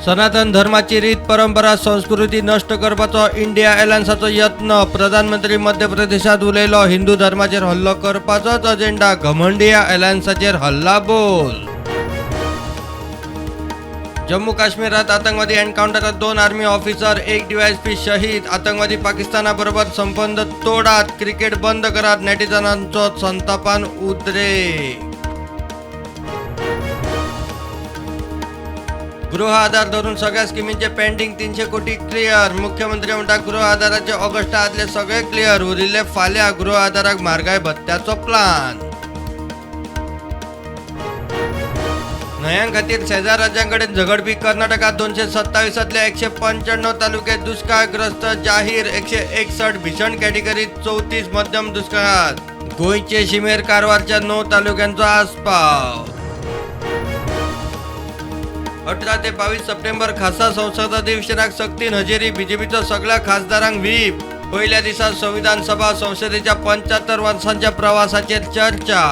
सनातन धर्माची रीत परंपरा संस्कृती नष्ट करपाचो इंडिया अलायन्साचो यत्न। प्रधानमंत्री मध्य प्रदेशात उलयलो, हिंदू धर्माचेर हल्लो करपाचोच अजेंडा। घमंडिया अलायन्साचेर हल्ला बोल। जम्मू काश्मीरात आतंकवादी एन्काउंटरात 2 आर्मी ऑफिसर 1 डीवायएसपी शहीद। आतंकवादी पाकिस्तानाबरोबर संबंध तोडात, क्रिकेट बंद करात, नेटिझनांचो संतापान उद्रेक। गृह आधार धरून सगळ्या स्किमींचे पेंडिंग 300 कोटी क्लियर। मुख्यमंत्री म्हणटा गृह आधाराचे ऑगस्ट आदले सगळे क्लियर, उरिल्ले फाल्यां गृह आधाराक म्हारगाय भत्त्याचो प्लान। न्हंयां खातीर शेजार राज्यांकडेन झगडपी कर्नाटकात 227तले 195 तालुके दुष्काळग्रस्त जाहीर। 161 भीषण कॅटेगरीत 34 मध्यम दुष्काळात। गोंयचे शिमेर कारवारच्या 9 तालुक्यांचो आस्पाव। 18 ते 22 सप्टेंबर खासा संसद अधिवेशनाक सक्तीन हजेरी। बीजेपीचो सगळ्या खासदारांक व्हीप। पहिल्या दिसा संविधान सभा, संसदेच्या 75 वर्सांच्या प्रवासाचेर चर्चा।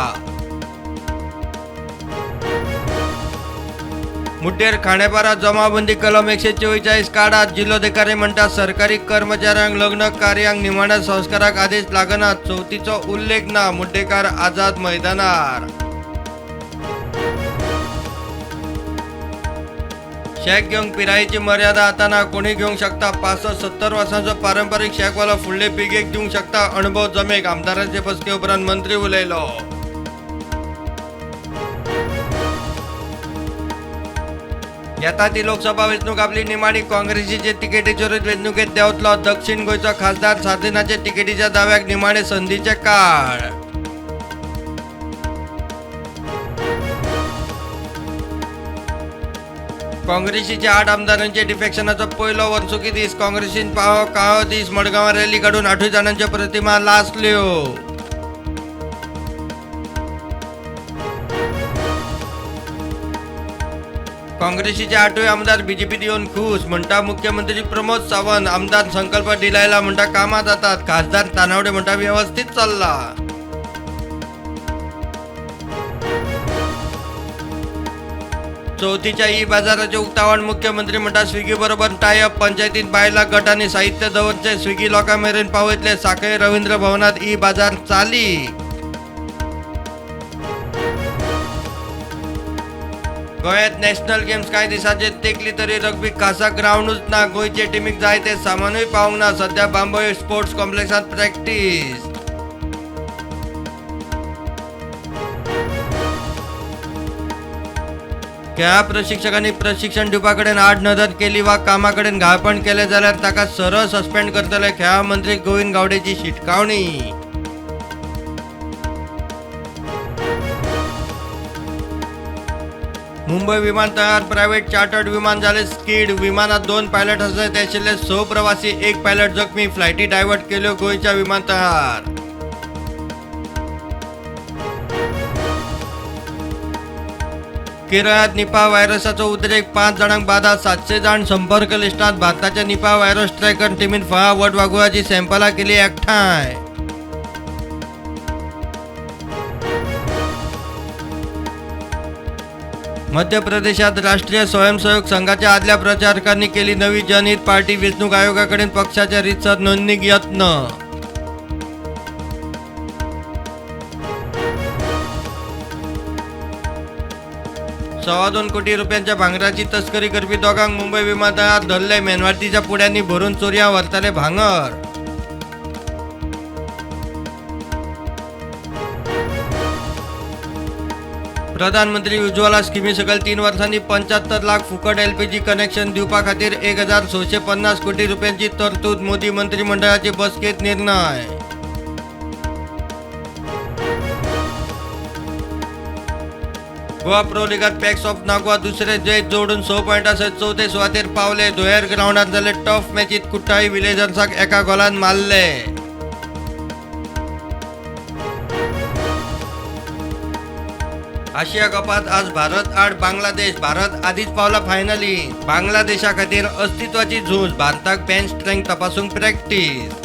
मुड्डेर खाणेपारा जमाबंदी कलम 144 काढात। जिल्लोधिकारी म्हणटा सरकारी कर्मचाऱ्यांक लग्न कार्यांक निमाण्या संस्काराक आदेश लागना। चवथीचो उल्लेख ना। मुड्डेकार आझाद मैदानार। शेक घेवंक पिरायेची मर्यादा आता ना, कोणी घेवंक शकता। 65-70 वर्सांचो पारंपरीक शेकवालो फुडले पिळगेक दिवंक शकता। अणभव जमेक। आमदारांचे बसके उपरांत मंत्री उलयलो। येता ती लोकसभा वेंचणूक आपली निमाणी। काँग्रेसीचे तिकेटीचेरूच वेंचणुकेत देंवतलो। दक्षिण गोंयचो खासदार साधनाचे तिकेटीच्या दाव्याक निमाणे संधीचे काळ। काँग्रेसीचे 8 आमदारांचे डिफेक्शनाचो पयलो वर्सुकी दीस। काँग्रेसीन काळो दीस मडगांवां रॅली काडून 8 जाणांच्यो प्रतिमा लासल्यो। काँग्रेसीचे 8 आमदार बीजेपीत येवन खुश, म्हणटा मुख्यमंत्री प्रमोद सावंत। आमदार संकल्प दिलायला म्हणटा कामां जातात। खासदार तानावडे म्हणटा व्यवस्थित चल्ला। चौथीच्या ई बाजाराचे उक्तावण। मुख्यमंत्री म्हणटा स्विगी बरोबर टायअप। पंचायतीत बायला गटांनी साहित्य दवरचे। स्विगी लोकां मेरेन पावयतले। सांखळे रवींद्र भवनात ई बाजार चाली। गोंयांत नॅशनल गेम्स कांय दिसांचे तेकली तरी रग्बी खासा ग्राउंडूच ना। गोंयचे टिमीक जाय ते सामानूय पावंक ना। सध्या बांबोळे स्पोर्ट्स कॉम्प्लेक्सात प्रॅक्टीस। खेळा प्रशिक्षकांनी प्रशिक्षण दिवपाकडेन आड नदर केली वा कामाकडेन घाळपण केले जाल्यार ताका सरळ सस्पेंड करतले। खेळा मंत्री गोविंद गावडेची शिटकावणी। मुंबई विमानतळार प्रायव्हेट चार्टर्ड विमान जाले स्कीड। विमानात 2 पायलट सयत आशिल्ले 6 प्रवासी, 1 पायलट जखमी। फ्लायटी डायव्हर्ट केल्यो गोंयच्या विमानतळार। केरळात निपा व्हायरसाचो उद्रेक। 5 जाणांक बाधा, 700 जाण संपर्क लिस्टात। भारताच्या निपा व्हायरस ट्रॅकर टीमीन फळा वटवाघुळाची सॅम्पलां केली एकठांय। मध्य प्रदेशात राष्ट्रीय स्वयंसेवक संघाच्या आदल्या प्रचारकांनी केली नवी जनहित पार्टी। वेंचणूक आयोगाकडेन पक्षाच्या रितसर नोंदणीक यत्न। ₹2.25 कोटी भांगराची तस्करी करपी दोगांक मुंबई विमानतळार धरले। मेनवातीच्या पुड्यांनी भरून चोरयां व्हरताले भांगर। प्रधानमंत्री उज्ज्वला स्किमी सकल 3 वर्सांनी 75 लाख फुकट LPG कनेक्शन दिवपा खातीर 1650 कोटी रुपयांची तरतूद। मोदी मंत्रिमंडळाची बसकेत निर्णय। गोवा प्रो लीगात पॅक्स ऑफ नागवा दुसरे जैत जोडून 6 पॉयंटां सयत चवथे सुवातेर पावले। धुळेर ग्राउंडार जाल्ले टफ मॅचीत कुट्टाळी विलेजर्साक एका गोलान मारले। आशिया कपात आज भारत आड बांगलादेश। भारत आधीच पावला फायनलींत। बांगलादेशा खातीर अस्तित्वाची झूज। भारताक बेंच स्ट्रेंथ तपासूंक प्रॅक्टीस।